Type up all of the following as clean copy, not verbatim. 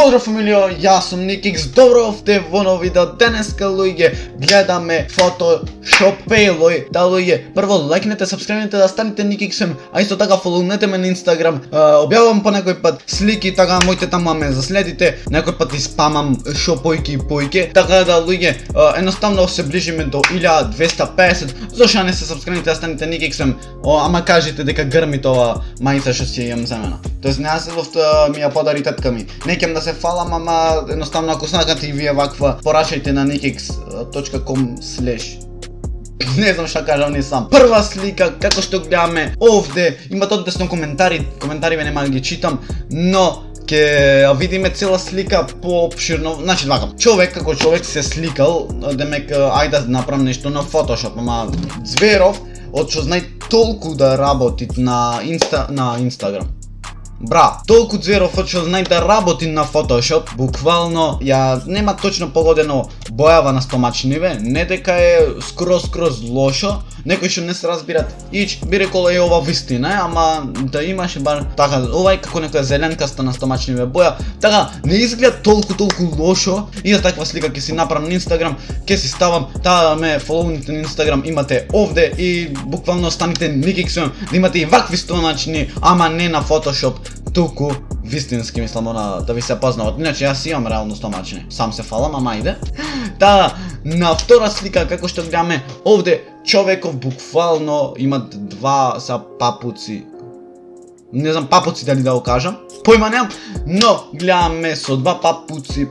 Поздрав фамилио, јас сум Никикс, добро овде во ново видео. Денеска луѓе гледаме Photoshop фейлови. Да луѓе, прво лајкнете, сабскрајбнете да станете Никиксем, а исто така фолоунете ме на Инстаграм. Објавувам по некој пат слики, така моите таму ме заследите. Некој пат испамам шопојки и појке. Така да луѓе, едноставно се ближиме до 1250. Зошто не се сабскрајбнете да станете Никиксем? Ама кажете дека грмит ова мајца што си ја имам земена. Тоест не се ми ја подари тетка ми. Не ќе да се фалам, ама едноставно ако сакате и вие ваква, порачајте на nikix.com/ Не знам што кажам ни сам. Прва слика, како што гледаме овде, има одесно коментари ве нема да ги читам, но ќе видиме цела слика поопширно. Значи вака, човек како човек се сликал, демек ајде да направам нешто на Photoshop, ама Зверов, од што знај толку да работи на Инстаграм. Бра, толку Зверов од што знај да работи на Photoshop, буквално ја нема точно погодено бојава на стомачниве, не дека е скроз лошо. Некои што не се разбират, би рекол е ова вистина, ама да имаше бар така, ова е како некоја зеленкаста на стомачниве боја, така не изгледа толку лошо. И за таква слика ќе си направам на Инстаграм, ќе си ставам, да ме фолоуните на Инстаграм имате овде и буквално станете Никиксем, да имате и вакви стомачни, ама не на Photoshop, туку вистински, мислам, да ви се познават. Иначе јас имам реално стомачни, сам се фалам, ама иде. Та, на втора слика, како што гледаме овде, човеков буквално имат два са папуци. Не знам папуци дали да го кажам, појма немам, но гледаме со два папуци,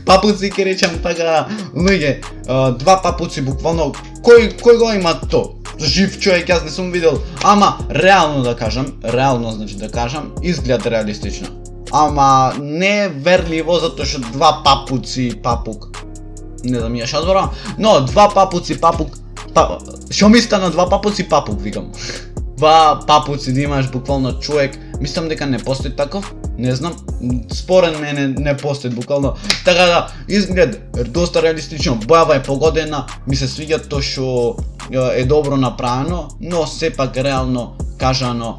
папуци ќе речам така, луѓе, два папуци буквално, кој го има то? Жив човек, јас не сум видел, ама реално да кажам, значи да кажам, изгледа реалистично. Ама не е верливо затоа што два папуци, не знам ја што зборам, но два папуци, што ми стана два папуци, викам. Два папуци да имаш буквално човек, мислам дека не постои таков, не знам, според мене не постои буквално. Така да, изглед доста реалистично, бојава е погодена, ми се свиѓа тоа што е добро направено, но сепак реално кажано,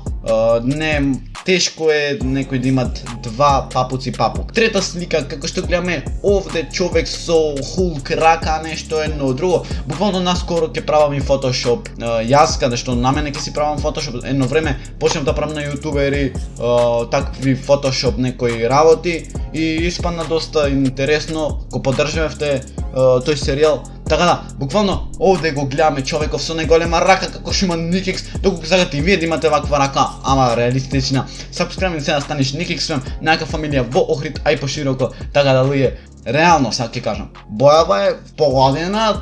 не тешко е некој да имат два папуци. Трета слика, како што гледаме овде, човек со Hulk рака, нешто едно друго. Буквално наскоро ќе правам и Photoshop. Јас каде што на мене ќе си правам Photoshop, едно време почнав да правам на јутубери такви Photoshop некои работи и испадна доста интересно, го поддржавте тој серијал. Така да, буквално овде го гледаме човеков со најголема рака како што има Никикс, доколку сакате и вие да имате ваква рака, ама реалистична. Сабскрајбни се да станеш Никиксем, најака фамилија во Охрид, а и пошироко. Така да луѓе, реално сега ќе кажам, бојава е погодена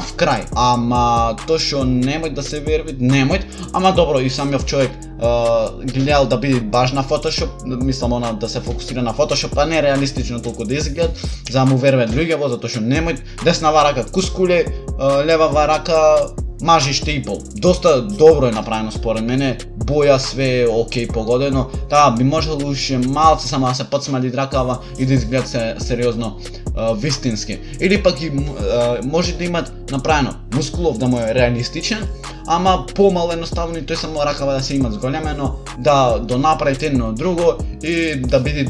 в крај. Ама тоа што немој да се верби, ама добро и самиот човек гледал да биде баш на Photoshop, мислам да се фокусира на Photoshop, а не реалистично толку да изглед, за да му верват луѓето, затоа што немој деснава рака кускуле, левава рака мажиште и пол. Доста добро е направено според мене, боја све е окей погодено, така би можело уште малце само да се подсмали ракава и да изглед се сериозно вистински. Или пак и може да имат направено мускулов да му е реалистичен, ама помал едноставно и тој само ракава да се имат зголемено, да донаправите едно друго и да биде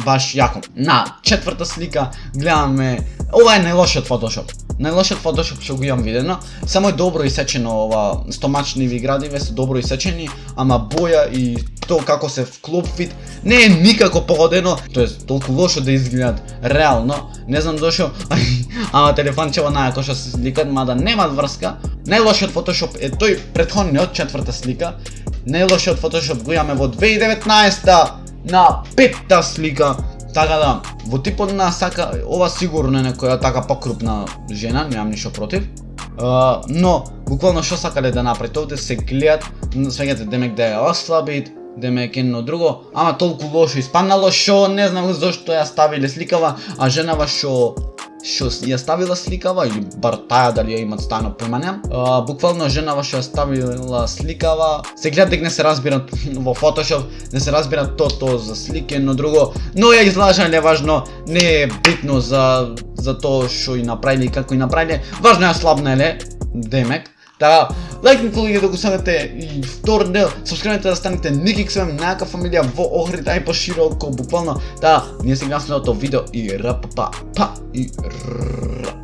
баш јако. На четврта слика гледаме, ова е најлошиот Photoshop. Најлошиот Photoshop што го имам видено, само е добро исечено ова, стомачниви градиве се добро исечени, ама боја и то како се вклопвит не е никако погодено, тоест толку лошо да изгледат реално, не знам зошто, ама телефончево најако што се сликат, мада немат врска. Најлошиот Photoshop е тој претходниот, четврта слика. Најлошиот Photoshop го имаме во 2019 на петта слика. Така да, во типот на сака, ова сигурно е некоја така покрупна жена, немам ништо против. Но, буквално што сакале да направите овде се гледат, свеѓате демек да ја ослабит, демек едно друго, ама толку лошо испаднало, шо не знам зашто ја ставиле сликава, а женава што ја ставила сликава, или бар таја дали ја имат стано, појма немам. Буквално женава што ја ставила сликава, се гледа дека не се разбират во Photoshop, не се разбират тоа за слики, едно друго, но ја излажале, важно, не е битно за тоа што и направиле и како и направиле, важно ја слабнале, демек. Така, лайкнете луѓе да го сакате и втор дел, сабскрибнете да станете Nikixem, најака фамилија во Охрид, ај пошироко, буквално. Ние сега следното видео и рапапа, па и ра.